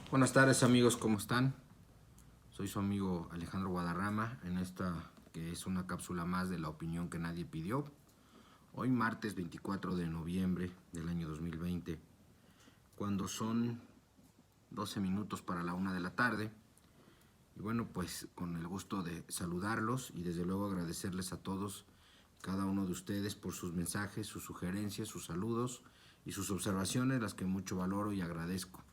Buenas tardes amigos, ¿cómo están? Soy su amigo Alejandro Guadarrama en esta que es una cápsula más de la opinión que nadie pidió. Hoy martes 24 de noviembre del año 2020, cuando son 12 minutos para la 1 de la tarde. Y bueno, pues con el gusto de saludarlos y desde luego agradecerles a todos, cada uno de ustedes por sus mensajes, sus sugerencias, sus saludos y sus observaciones, las que mucho valoro y agradezco.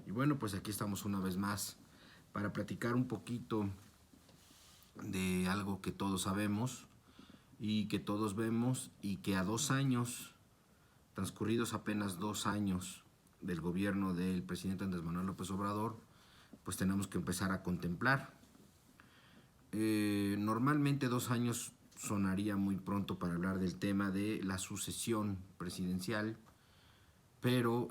Y bueno, pues aquí estamos una vez más para platicar un poquito de algo que todos sabemos y que todos vemos y que a 2 años, transcurridos apenas 2 años del gobierno del presidente Andrés Manuel López Obrador, pues tenemos que empezar a contemplar. Normalmente 2 años sonaría muy pronto para hablar del tema de la sucesión presidencial, pero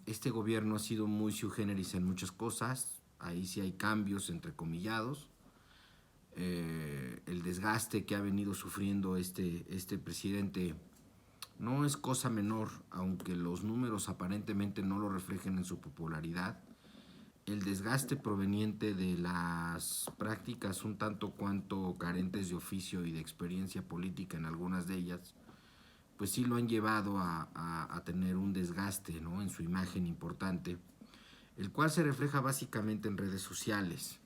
este gobierno ha sido muy sui generis en muchas cosas. Ahí sí hay cambios entrecomillados. El desgaste que ha venido sufriendo este presidente no es cosa menor, aunque los números aparentemente no lo reflejen en su popularidad. El desgaste proveniente de las prácticas un tanto cuanto carentes de oficio y de experiencia política en algunas de ellas, pues sí lo han llevado a tener un desgaste, ¿no?, en su imagen importante, el cual se refleja básicamente en redes sociales.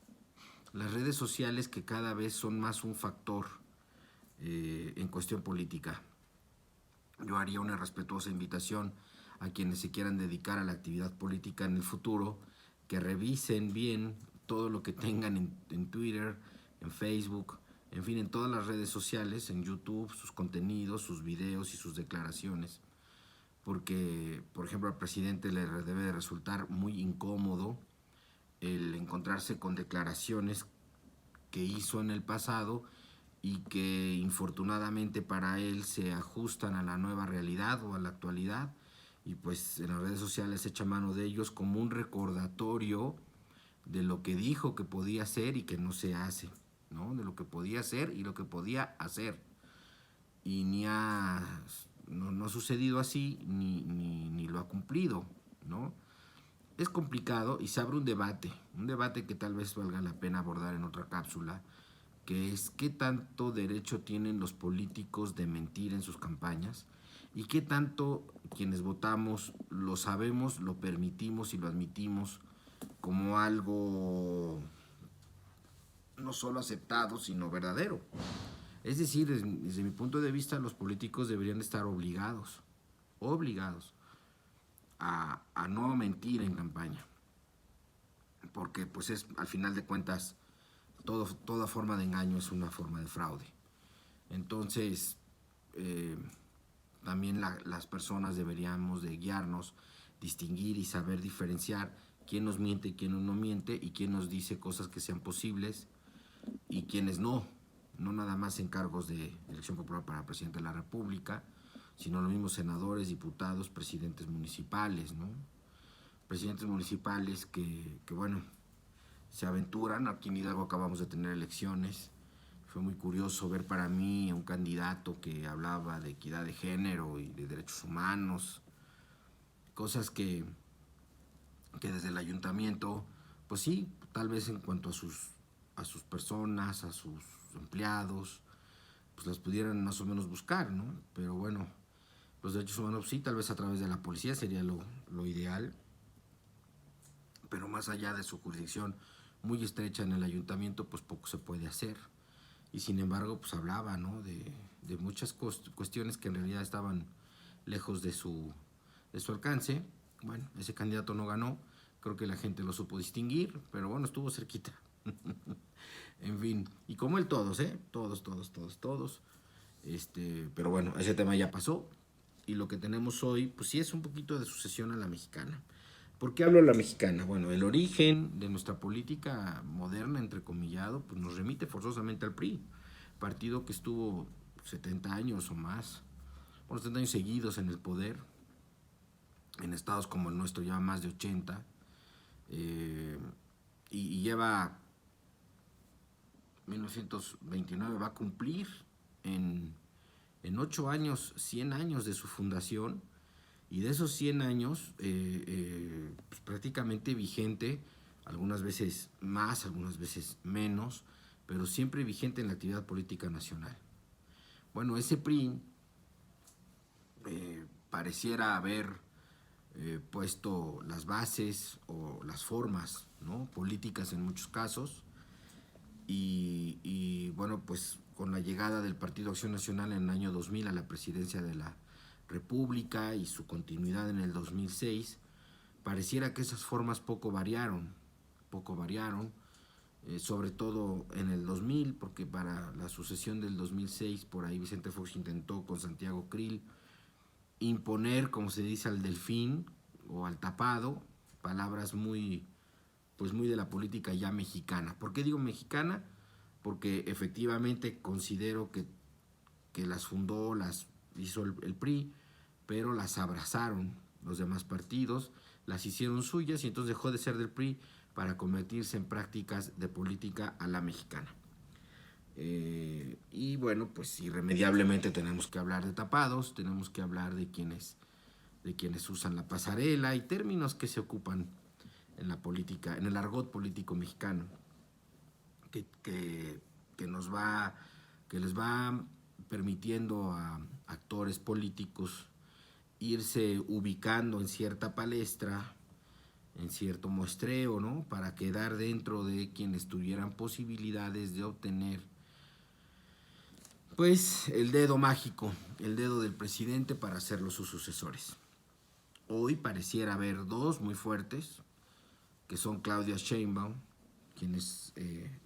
Las redes sociales que cada vez son más un factor en cuestión política. Yo haría una respetuosa invitación a quienes se quieran dedicar a la actividad política en el futuro, que revisen bien todo lo que tengan en Twitter, en Facebook, en fin, en todas las redes sociales, en YouTube, sus contenidos, sus videos y sus declaraciones. Porque, por ejemplo, al presidente le debe de resultar muy incómodo el encontrarse con declaraciones que hizo en el pasado y que infortunadamente para él se ajustan a la nueva realidad o a la actualidad, y pues en las redes sociales echa mano de ellos como un recordatorio de lo que dijo que podía hacer y que no se hace, ¿no? De lo que podía hacer y lo que podía hacer. Y no ha sucedido así ni lo ha cumplido, ¿no? Es complicado y se abre un debate que tal vez valga la pena abordar en otra cápsula, que es qué tanto derecho tienen los políticos de mentir en sus campañas y qué tanto quienes votamos lo sabemos, lo permitimos y lo admitimos como algo no solo aceptado, sino verdadero. Es decir, desde mi punto de vista, los políticos deberían estar obligados a no mentir en campaña, porque pues es, al final de cuentas, toda forma de engaño es una forma de fraude. Entonces, eh, también las personas deberíamos de guiarnos, distinguir y saber diferenciar quién nos miente y quién no miente, y quién nos dice cosas que sean posibles y quiénes no nada más en cargos de elección popular para presidente de la República, sino los mismos senadores, diputados, presidentes municipales, ¿no? Presidentes municipales que bueno, se aventuran. Aquí en Hidalgo acabamos de tener elecciones. Fue muy curioso ver para mí a un candidato que hablaba de equidad de género y de derechos humanos, cosas que desde el ayuntamiento, pues sí, tal vez en cuanto a sus personas, a sus empleados, pues las pudieran más o menos buscar, ¿no? Pero bueno, los derechos humanos sí, tal vez a través de la policía sería lo ideal, pero más allá de su jurisdicción muy estrecha en el ayuntamiento, pues poco se puede hacer. Y sin embargo, pues hablaba, ¿no?, de muchas cuestiones que en realidad estaban lejos de su alcance. Bueno, ese candidato no ganó, creo que la gente lo supo distinguir, pero bueno, estuvo cerquita. En fin, y como él todos, todos. Pero bueno, ese tema ya pasó, y lo que tenemos hoy, pues sí es un poquito de sucesión a la mexicana. ¿Por qué hablo de la mexicana? Bueno, el origen de nuestra política moderna, entrecomillado, pues nos remite forzosamente al PRI, partido que estuvo 70 años o más, bueno, 70 años seguidos en el poder, en estados como el nuestro ya más de 80, eh, y lleva 1929, va a cumplir en, en 8 años, 100 años de su fundación, y de esos 100 años, pues prácticamente vigente, algunas veces más, algunas veces menos, pero siempre vigente en la actividad política nacional. Bueno, ese PRI pareciera haber puesto las bases o las formas, ¿no?, políticas en muchos casos, y bueno, pues con la llegada del Partido Acción Nacional en el año 2000 a la presidencia de la República y su continuidad en el 2006, pareciera que esas formas poco variaron, sobre todo en el 2000, porque para la sucesión del 2006, por ahí Vicente Fox intentó con Santiago Krill imponer, como se dice, al delfín o al tapado, palabras muy, pues muy de la política ya mexicana. ¿Por qué digo mexicana? Porque efectivamente considero que las fundó, las hizo el PRI, pero las abrazaron los demás partidos, las hicieron suyas y entonces dejó de ser del PRI para convertirse en prácticas de política a la mexicana. Y bueno, pues irremediablemente tenemos que hablar de tapados, tenemos que hablar de quienes usan la pasarela y términos que se ocupan en la política, en el argot político mexicano, que nos va, que les va permitiendo a actores políticos irse ubicando en cierta palestra, en cierto muestreo, ¿no?, para quedar dentro de quienes tuvieran posibilidades de obtener, pues, el dedo mágico, el dedo del presidente para hacerlos sus sucesores. Hoy pareciera haber dos muy fuertes, que son Claudia Sheinbaum, quien es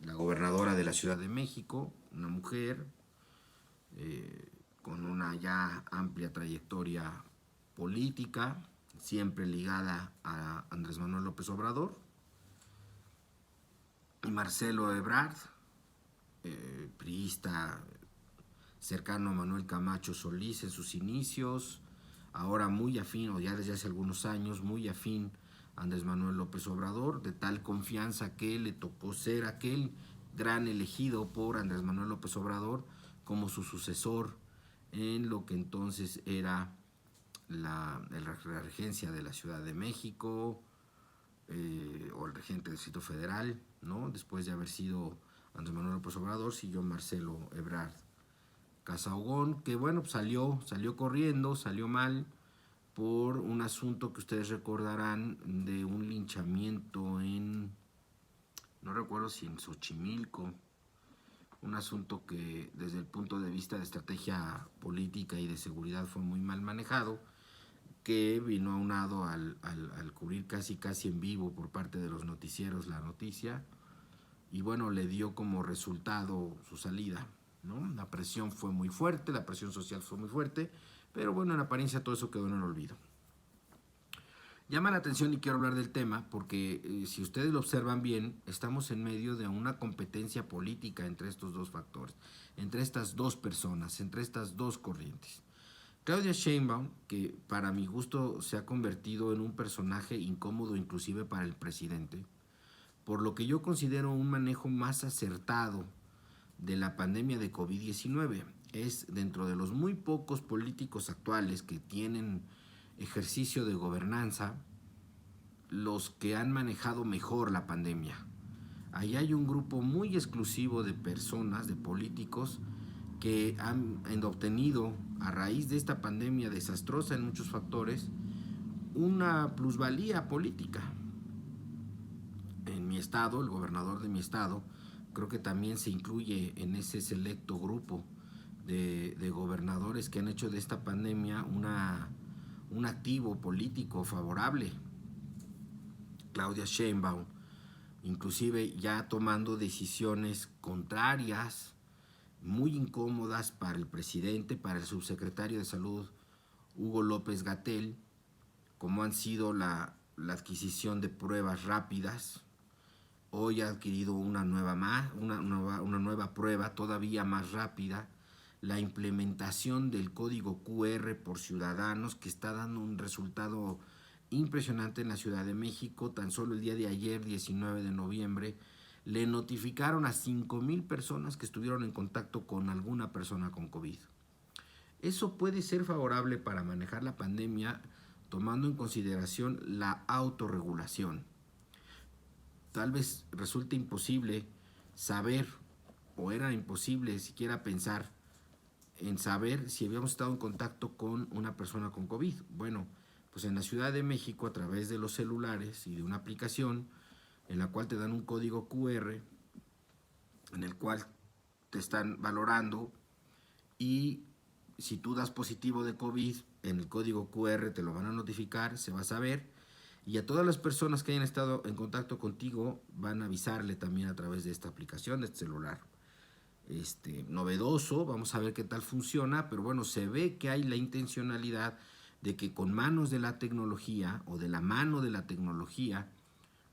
la gobernadora de la Ciudad de México, una mujer con una ya amplia trayectoria política, siempre ligada a Andrés Manuel López Obrador, y Marcelo Ebrard, priista cercano a Manuel Camacho Solís en sus inicios, ahora muy afín, o ya desde hace algunos años, muy afín a Andrés Manuel López Obrador, de tal confianza que le tocó ser aquel gran elegido por Andrés Manuel López Obrador como su sucesor en lo que entonces era la regencia de la Ciudad de México, o el regente del Distrito Federal, ¿no? Después de haber sido Andrés Manuel López Obrador, siguió Marcelo Ebrard Casaubon, que bueno, pues salió corriendo, salió mal por un asunto que ustedes recordarán de un linchamiento en, no recuerdo si en Xochimilco, un asunto que desde el punto de vista de estrategia política y de seguridad fue muy mal manejado, que vino aunado al cubrir casi en vivo por parte de los noticieros la noticia, y bueno, le dio como resultado su salida, ¿no? La presión fue muy fuerte, la presión social fue muy fuerte, pero bueno, en apariencia todo eso quedó en el olvido. Llama la atención y quiero hablar del tema porque si ustedes lo observan bien, estamos en medio de una competencia política entre estos dos factores, entre estas dos personas, entre estas dos corrientes. Claudia Sheinbaum, que para mi gusto se ha convertido en un personaje incómodo inclusive para el presidente, por lo que yo considero un manejo más acertado de la pandemia de COVID-19. Es dentro de los muy pocos políticos actuales que tienen ejercicio de gobernanza los que han manejado mejor la pandemia. Ahí hay un grupo muy exclusivo de personas, de políticos, que han obtenido a raíz de esta pandemia desastrosa en muchos factores una plusvalía política. En mi estado, el gobernador de mi estado, creo que también se incluye en ese selecto grupo de gobernadores que han hecho de esta pandemia un activo político favorable. Claudia Sheinbaum, inclusive ya tomando decisiones contrarias, muy incómodas para el presidente, para el subsecretario de Salud, Hugo López-Gatell, como han sido la adquisición de pruebas rápidas. Hoy ha adquirido una nueva prueba todavía más rápida, la implementación del código QR por ciudadanos, que está dando un resultado impresionante en la Ciudad de México. Tan solo el día de ayer, 19 de noviembre, le notificaron a 5,000 personas que estuvieron en contacto con alguna persona con COVID. Eso puede ser favorable para manejar la pandemia tomando en consideración la autorregulación. Tal vez resulte imposible saber, o era imposible siquiera pensar en saber si habíamos estado en contacto con una persona con COVID. Bueno, pues en la Ciudad de México, a través de los celulares y de una aplicación en la cual te dan un código QR, en el cual te están valorando, y si tú das positivo de COVID, en el código QR te lo van a notificar, se va a saber, y a todas las personas que hayan estado en contacto contigo van a avisarle también a través de esta aplicación, de este celular. Novedoso, vamos a ver qué tal funciona, pero bueno, se ve que hay la intencionalidad de que con manos de la tecnología o de la mano de la tecnología,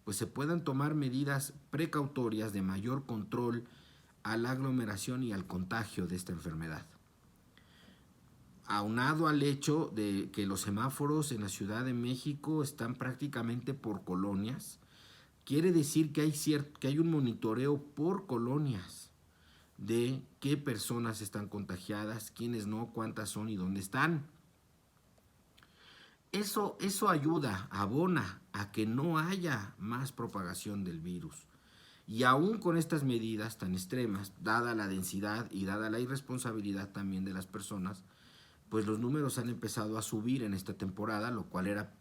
pues se puedan tomar medidas precautorias de mayor control a la aglomeración y al contagio de esta enfermedad. Aunado al hecho de que los semáforos en la Ciudad de México están prácticamente por colonias, quiere decir que hay un monitoreo por colonias de qué personas están contagiadas, quiénes no, cuántas son y dónde están. Eso ayuda, abona a que no haya más propagación del virus. Y aún con estas medidas tan extremas, dada la densidad y dada la irresponsabilidad también de las personas, pues los números han empezado a subir en esta temporada, lo cual era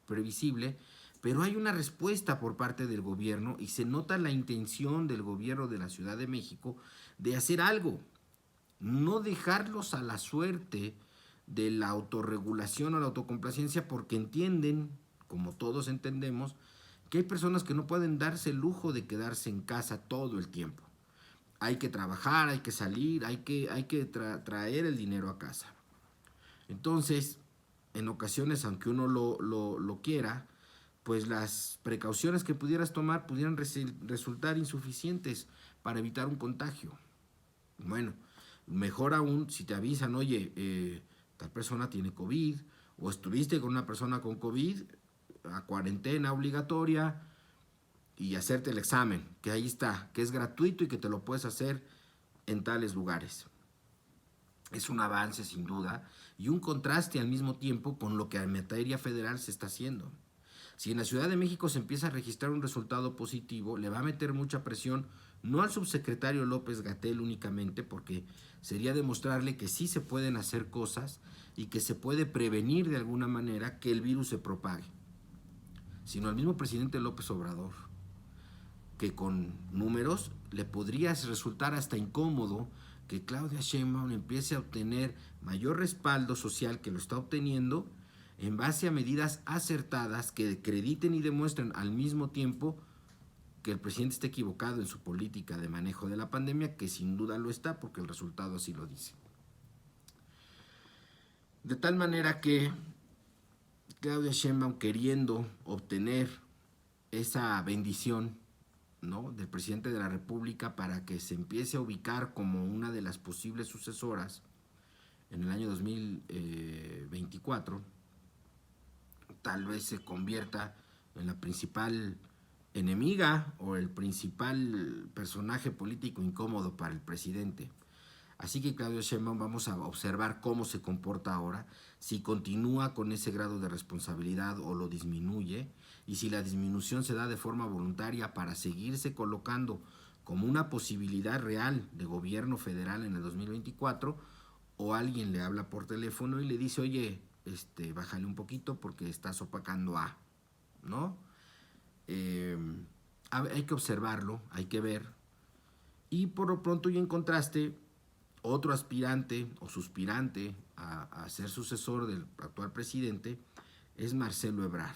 previsible, pero hay una respuesta por parte del gobierno y se nota la intención del gobierno de la Ciudad de México de hacer algo, no dejarlos a la suerte de la autorregulación o la autocomplacencia, porque entienden, como todos entendemos, que hay personas que no pueden darse el lujo de quedarse en casa todo el tiempo. Hay que trabajar, hay que salir, hay que traer el dinero a casa. Entonces, en ocasiones, aunque uno lo quiera, pues las precauciones que pudieras tomar pudieran resultar insuficientes para evitar un contagio. Bueno, mejor aún si te avisan, oye, tal persona tiene COVID, o estuviste con una persona con COVID, a cuarentena obligatoria, y hacerte el examen, que ahí está, que es gratuito y que te lo puedes hacer en tales lugares. Es un avance sin duda y un contraste al mismo tiempo con lo que en materia federal se está haciendo. Si en la Ciudad de México se empieza a registrar un resultado positivo, le va a meter mucha presión no al subsecretario López-Gatell únicamente, porque sería demostrarle que sí se pueden hacer cosas y que se puede prevenir de alguna manera que el virus se propague, sino al mismo presidente López Obrador, que con números le podría resultar hasta incómodo que Claudia Sheinbaum empiece a obtener mayor respaldo social que lo está obteniendo en base a medidas acertadas que acrediten y demuestren al mismo tiempo que el presidente está equivocado en su política de manejo de la pandemia, que sin duda lo está porque el resultado así lo dice. De tal manera que Claudia Sheinbaum, queriendo obtener esa bendición, ¿no?, del presidente de la República para que se empiece a ubicar como una de las posibles sucesoras en el año 2024, tal vez se convierta en la principal enemiga o el principal personaje político incómodo para el presidente. Así que Claudia Sheinbaum, vamos a observar cómo se comporta ahora, si continúa con ese grado de responsabilidad o lo disminuye, y si la disminución se da de forma voluntaria para seguirse colocando como una posibilidad real de gobierno federal en el 2024, o alguien le habla por teléfono y le dice, oye, bájale un poquito porque estás opacando a, ¿no? Hay que observarlo, hay que ver, y por lo pronto, y en contraste, otro aspirante o suspirante a ser sucesor del actual presidente es Marcelo Ebrard,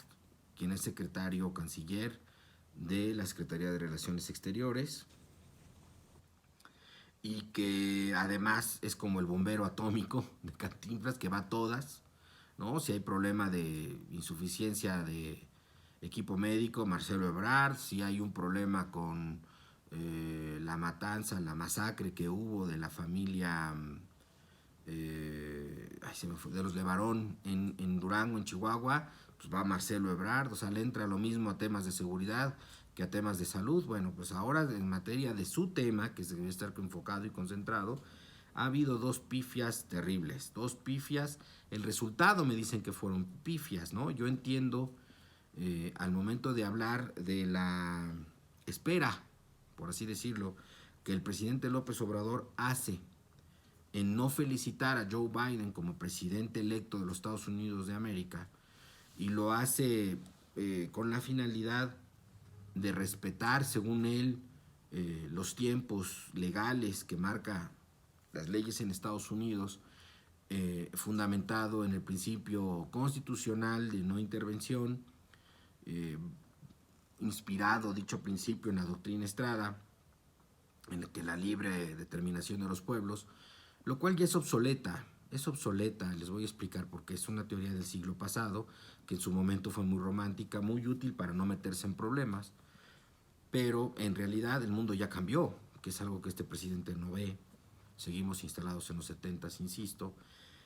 quien es secretario o canciller de la Secretaría de Relaciones Exteriores y que además es como el bombero atómico de Cantinflas, que va a todas, ¿no? Si hay problema de insuficiencia de equipo médico, Marcelo Ebrard. Si hay un problema con la matanza, la masacre que hubo de la familia de los Levarón en Durango, en Chihuahua, pues va Marcelo Ebrard. O sea, le entra lo mismo a temas de seguridad que a temas de salud. Bueno, pues ahora en materia de su tema, que se debe estar enfocado y concentrado, ha habido dos pifias terribles, dos pifias. El resultado me dicen que fueron pifias, ¿no? Yo entiendo al momento de hablar de la espera, por así decirlo, que el presidente López Obrador hace en no felicitar a Joe Biden como presidente electo de los Estados Unidos de América, y lo hace con la finalidad de respetar, según él, los tiempos legales que marca las leyes en Estados Unidos, fundamentado en el principio constitucional de no intervención, eh, inspirado dicho principio en la doctrina Estrada, en la que la libre determinación de los pueblos, lo cual ya es obsoleta. Es obsoleta, les voy a explicar por qué. Es una teoría del siglo pasado, que en su momento fue muy romántica, muy útil para no meterse en problemas, pero en realidad el mundo ya cambió, que es algo que este presidente no ve. Seguimos instalados en los 70s, insisto.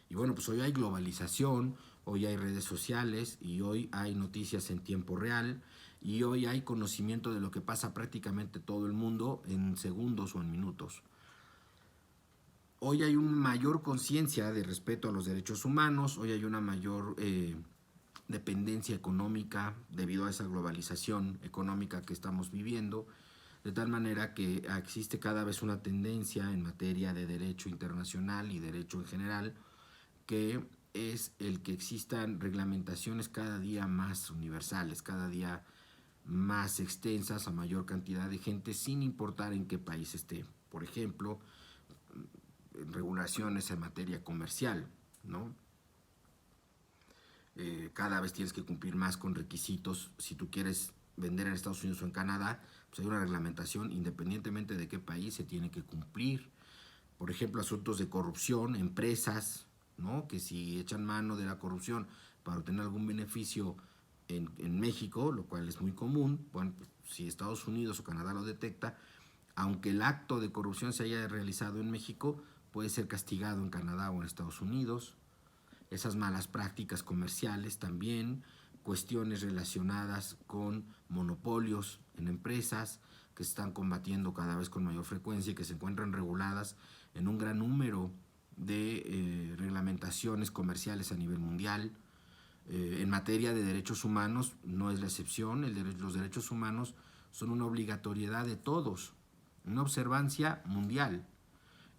Y bueno, pues hoy hay globalización, hoy hay redes sociales y hoy hay noticias en tiempo real y hoy hay conocimiento de lo que pasa prácticamente todo el mundo en segundos o en minutos. Hoy hay una mayor conciencia de respeto a los derechos humanos, hoy hay una mayor dependencia económica debido a esa globalización económica que estamos viviendo, de tal manera que existe cada vez una tendencia en materia de derecho internacional y derecho en general, que es el que existan reglamentaciones cada día más universales, cada día más extensas a mayor cantidad de gente, sin importar en qué país esté. Por ejemplo, regulaciones en materia comercial, ¿no? Cada vez tienes que cumplir más con requisitos. Si tú quieres vender en Estados Unidos o en Canadá, pues hay una reglamentación independientemente de qué país se tiene que cumplir. Por ejemplo, asuntos de corrupción, empresas, ¿no? Que si echan mano de la corrupción para obtener algún beneficio en México, lo cual es muy común, bueno, pues, si Estados Unidos o Canadá lo detecta, aunque el acto de corrupción se haya realizado en México, puede ser castigado en Canadá o en Estados Unidos. Esas malas prácticas comerciales también, cuestiones relacionadas con monopolios en empresas que se están combatiendo cada vez con mayor frecuencia y que se encuentran reguladas en un gran número de reglamentaciones comerciales a nivel mundial. En materia de derechos humanos no es la excepción. Los derechos humanos son una obligatoriedad de todos, una observancia mundial.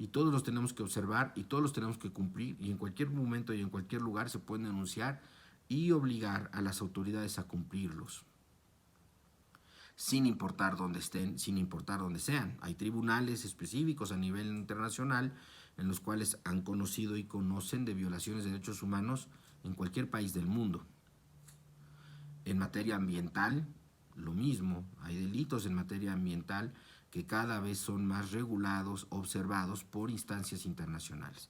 Y todos los tenemos que observar y todos los tenemos que cumplir, y en cualquier momento y en cualquier lugar se pueden denunciar y obligar a las autoridades a cumplirlos, sin importar dónde estén, sin importar dónde sean. Hay tribunales específicos a nivel internacional en los cuales han conocido y conocen de violaciones de derechos humanos en cualquier país del mundo. En materia ambiental, lo mismo. Hay delitos en materia ambiental que cada vez son más regulados, observados por instancias internacionales.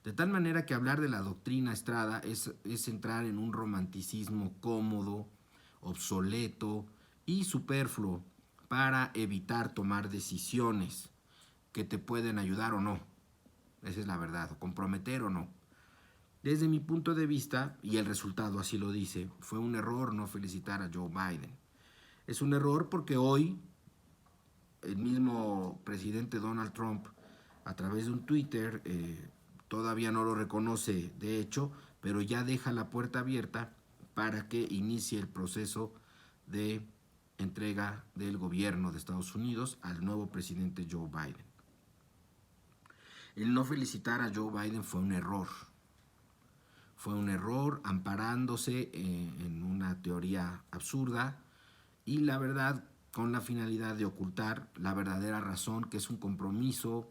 De tal manera que hablar de la doctrina Estrada es entrar en un romanticismo cómodo, obsoleto y superfluo para evitar tomar decisiones que te pueden ayudar o no. Esa es la verdad, o comprometer o no. Desde mi punto de vista, y el resultado así lo dice, fue un error no felicitar a Joe Biden. Es un error porque hoy el mismo presidente Donald Trump, a través de un Twitter, todavía no lo reconoce de hecho, pero ya deja la puerta abierta para que inicie el proceso de entrega del gobierno de Estados Unidos al nuevo presidente Joe Biden. El no felicitar a Joe Biden fue un error. Fue un error amparándose en una teoría absurda y la verdad con la finalidad de ocultar la verdadera razón, que es un compromiso,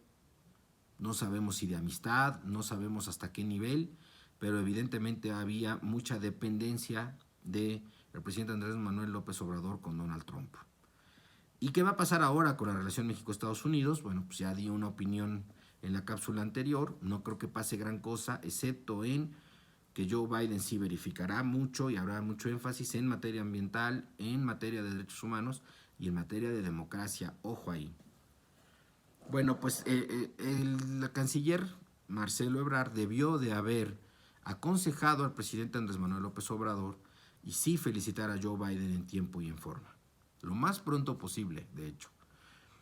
no sabemos si de amistad, no sabemos hasta qué nivel, pero evidentemente había mucha dependencia del presidente Andrés Manuel López Obrador con Donald Trump. ¿Y qué va a pasar ahora con la relación México-Estados Unidos? Bueno, pues ya di una opinión en la cápsula anterior, no creo que pase gran cosa, excepto en que Joe Biden sí verificará mucho y habrá mucho énfasis en materia ambiental, en materia de derechos humanos y en materia de democracia. Ojo ahí. Bueno, pues el canciller Marcelo Ebrard debió de haber aconsejado al presidente Andrés Manuel López Obrador y sí felicitar a Joe Biden en tiempo y en forma. Lo más pronto posible, de hecho.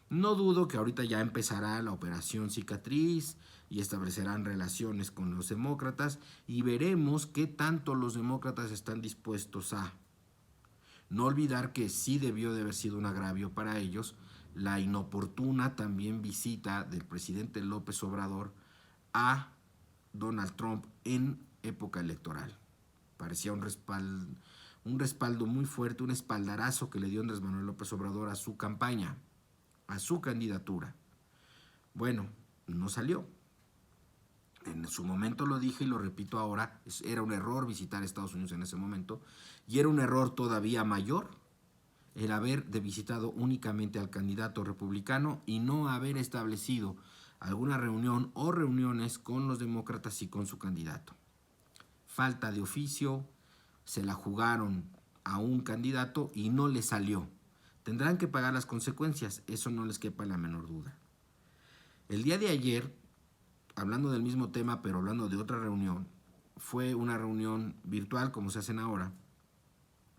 No dudo que ahorita ya empezará la operación cicatriz y establecerán relaciones con los demócratas y veremos qué tanto los demócratas están dispuestos a. No olvidar que sí debió de haber sido un agravio para ellos la inoportuna también visita del presidente López Obrador a Donald Trump en época electoral. Parecía un respaldo muy fuerte, un espaldarazo que le dio Andrés Manuel López Obrador a su campaña, a su candidatura. Bueno, no salió. En su momento lo dije y lo repito ahora, era un error visitar Estados Unidos en ese momento, y era un error todavía mayor el haber visitado únicamente al candidato republicano y no haber establecido alguna reunión o reuniones con los demócratas y con su candidato. Falta de oficio, se la jugaron a un candidato y no le salió. Tendrán que pagar las consecuencias, eso no les quepa la menor duda. El día de ayer, hablando del mismo tema, pero hablando de otra reunión, fue una reunión virtual, como se hacen ahora,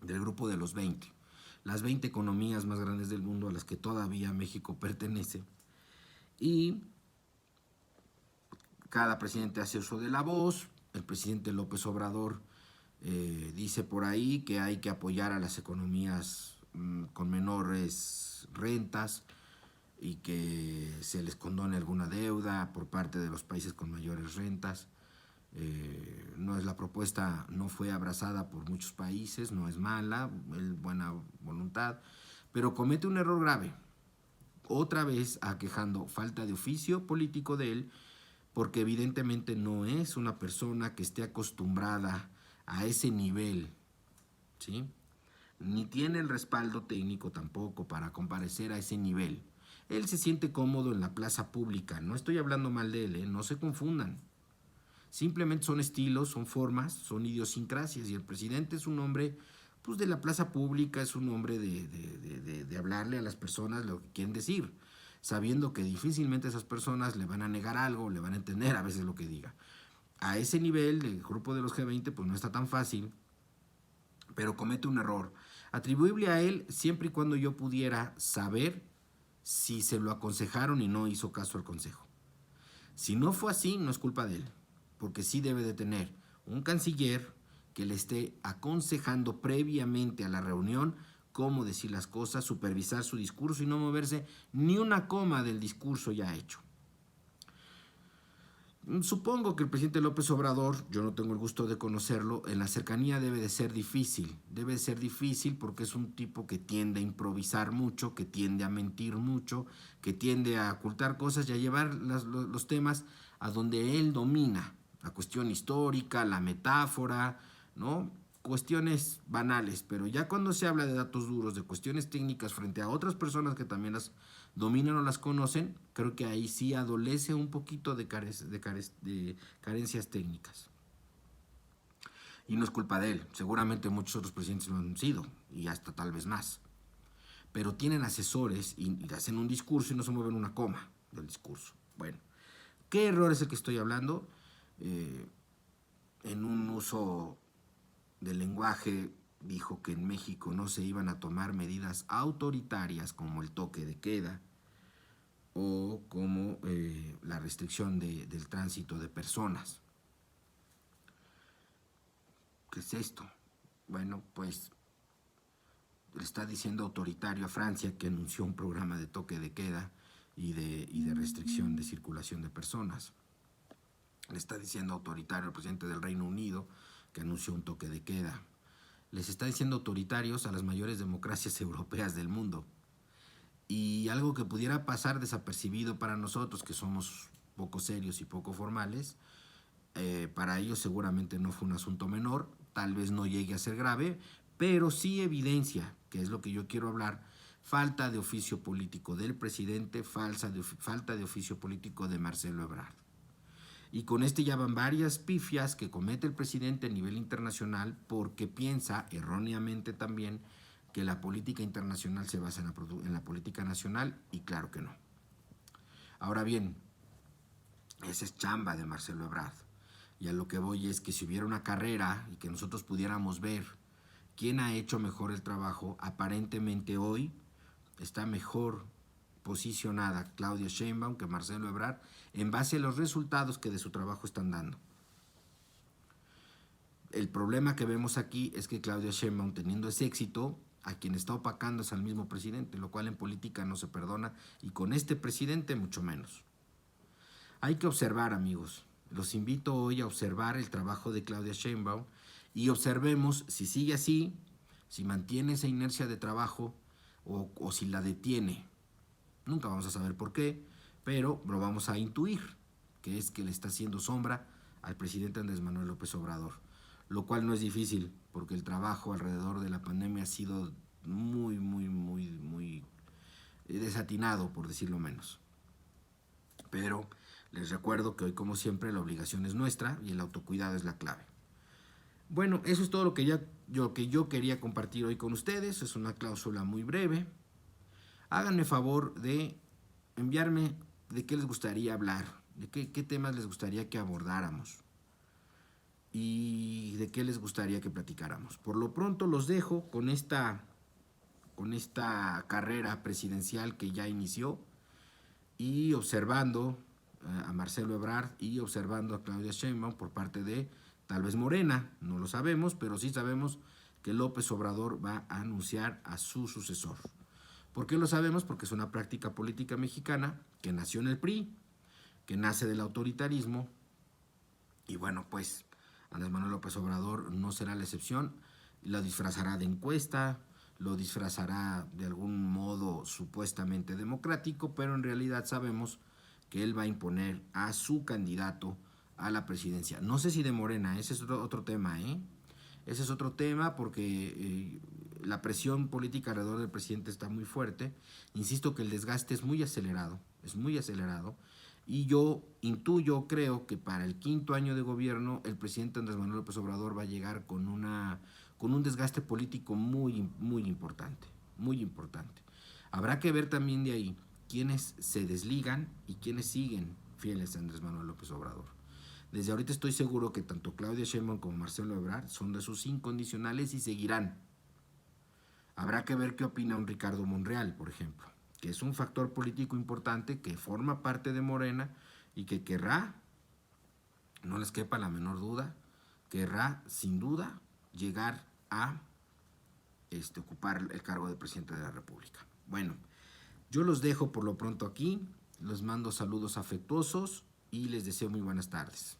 del grupo de los 20. Las 20 economías más grandes del mundo a las que todavía México pertenece. Y cada presidente hace uso de la voz. El presidente López Obrador dice por ahí que hay que apoyar a las economías con menores rentas y que se les condone alguna deuda por parte de los países con mayores rentas. No es la propuesta, no fue abrazada por muchos países, no es mala, es buena voluntad, pero comete un error grave, otra vez aquejando falta de oficio político de él, porque evidentemente no es una persona que esté acostumbrada a ese nivel, ¿sí? Ni tiene el respaldo técnico tampoco para comparecer a ese nivel. Él se siente cómodo en la plaza pública, no estoy hablando mal de él, no se confundan. Simplemente son estilos, son formas, son idiosincrasias, y el presidente es un hombre pues, de la plaza pública, es un hombre de hablarle a las personas lo que quieren decir, sabiendo que difícilmente esas personas le van a negar algo, le van a entender a veces lo que diga. A ese nivel del grupo de los G20 pues no está tan fácil, pero comete un error, atribuible a él siempre y cuando yo pudiera saber si se lo aconsejaron y no hizo caso al consejo. Si no fue así, no es culpa de él, porque sí debe de tener un canciller que le esté aconsejando previamente a la reunión cómo decir las cosas, supervisar su discurso y no moverse ni una coma del discurso ya hecho. Supongo que el presidente López Obrador, yo no tengo el gusto de conocerlo, en la cercanía debe de ser difícil porque es un tipo que tiende a improvisar mucho, que tiende a mentir mucho, que tiende a ocultar cosas y a llevar los temas a donde él domina, la cuestión histórica, la metáfora, ¿no? Cuestiones banales, pero ya cuando se habla de datos duros, de cuestiones técnicas frente a otras personas que también las dominan o las conocen, creo que ahí sí adolece un poquito de carencias técnicas. Y no es culpa de él, seguramente muchos otros presidentes lo han sido, y hasta tal vez más. Pero tienen asesores y hacen un discurso y no se mueven una coma del discurso. Bueno, ¿qué error es el que estoy hablando? En un uso del lenguaje dijo que en México no se iban a tomar medidas autoritarias como el toque de queda o como la restricción del tránsito de personas. ¿Qué es esto? Bueno, pues le está diciendo autoritario a Francia, que anunció un programa de toque de queda y de restricción de circulación de personas. Le está diciendo autoritario al presidente del Reino Unido, que anunció un toque de queda. Les está diciendo autoritarios a las mayores democracias europeas del mundo. Y algo que pudiera pasar desapercibido para nosotros, que somos poco serios y poco formales, para ellos seguramente no fue un asunto menor, tal vez no llegue a ser grave, pero sí evidencia, que es lo que yo quiero hablar, falta de oficio político del presidente, falta de oficio político de Marcelo Ebrard. Y con ya van varias pifias que comete el presidente a nivel internacional porque piensa erróneamente también que la política internacional se basa en la política nacional, y claro que no. Ahora bien, esa es chamba de Marcelo Ebrard. Y a lo que voy es que si hubiera una carrera y que nosotros pudiéramos ver quién ha hecho mejor el trabajo, aparentemente hoy está mejor posicionada Claudia Sheinbaum que Marcelo Ebrard en base a los resultados que de su trabajo están dando. El problema que vemos aquí es que Claudia Sheinbaum, teniendo ese éxito, a quien está opacando es al mismo presidente, lo cual en política no se perdona, y con este presidente mucho menos. Hay que observar, amigos. Los invito hoy a observar el trabajo de Claudia Sheinbaum y observemos si sigue así, si mantiene esa inercia de trabajo o si la detiene. Nunca vamos a saber por qué, pero lo vamos a intuir, que es que le está haciendo sombra al presidente Andrés Manuel López Obrador, lo cual no es difícil, porque el trabajo alrededor de la pandemia ha sido muy desatinado, por decirlo menos. Pero les recuerdo que hoy, como siempre, la obligación es nuestra y el autocuidado es la clave. Bueno, eso es todo lo que yo quería compartir hoy con ustedes. Es una cláusula muy breve. Háganme favor de enviarme de qué les gustaría hablar, de qué temas les gustaría que abordáramos y de qué les gustaría que platicáramos. Por lo pronto los dejo con esta carrera presidencial que ya inició y observando a Marcelo Ebrard y observando a Claudia Sheinbaum por parte de tal vez Morena, no lo sabemos, pero sí sabemos que López Obrador va a anunciar a su sucesor. ¿Por qué lo sabemos? Porque es una práctica política mexicana que nació en el PRI, que nace del autoritarismo, y bueno, pues Andrés Manuel López Obrador no será la excepción, lo disfrazará de encuesta, lo disfrazará de algún modo supuestamente democrático, pero en realidad sabemos que él va a imponer a su candidato a la presidencia. No sé si de Morena, ese es otro tema, ¿eh? Ese es otro tema porque la presión política alrededor del presidente está muy fuerte. Insisto que el desgaste es muy acelerado, y yo intuyo, creo que para el 5º año de gobierno el presidente Andrés Manuel López Obrador va a llegar con un desgaste político muy importante, muy importante. Habrá que ver también de ahí quiénes se desligan y quiénes siguen fieles a Andrés Manuel López Obrador. Desde ahorita estoy seguro que tanto Claudia Sheinbaum como Marcelo Ebrard son de sus incondicionales y seguirán. Habrá que ver qué opina un Ricardo Monreal, por ejemplo, que es un factor político importante que forma parte de Morena y que querrá, no les quepa la menor duda, querrá sin duda llegar a ocupar el cargo de presidente de la República. Bueno, yo los dejo por lo pronto aquí, les mando saludos afectuosos y les deseo muy buenas tardes.